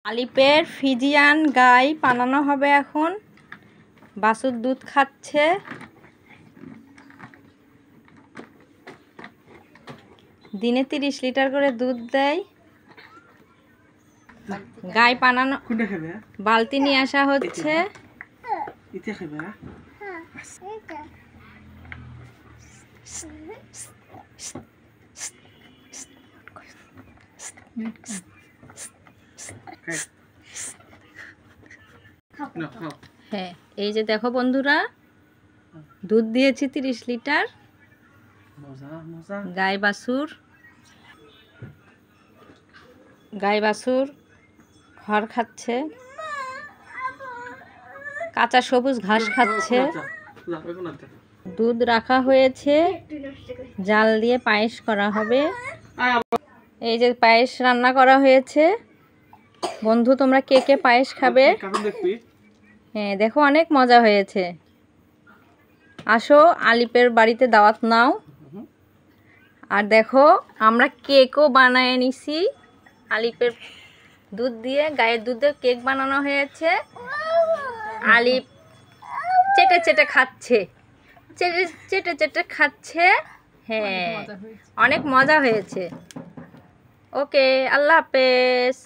আলিপের Friesian গাই বানানো হবে এখন। বাছুর দুধ খাচ্ছে। দিনে 30 লিটার করে দুধ দেয়। গাই বানানো বালতি নিয়ে আসা হচ্ছে। হ্যাঁ, এই যে দেখো বন্ধুরা, দুধ দিয়েছি 30 লিটার। গাই বাছুর খড় খাচ্ছে, কাঁচা সবুজ ঘাস খাচ্ছে। দুধ রাখা হয়েছে, জাল দিয়ে পায়েস করা হবে। এই যে পায়েস রান্না করা হয়েছে। বন্ধু, তোমরা কে কে পায়েস খাবে? হ্যাঁ, দেখো অনেক মজা হয়েছে। আসো, আলিপের বাড়িতে দাওয়াত নাও। আর দেখো, আমরা কেকও বানায় নিছি। আলিপের দুধ দিয়ে, গায়ের দুধে কেক বানানো হয়েছে। আলিপ চেটে চেটে খাচ্ছে, চেটে চেটে খাচ্ছে। হ্যাঁ, অনেক মজা হয়েছে। ওকে, আল্লাহ হাফেজ।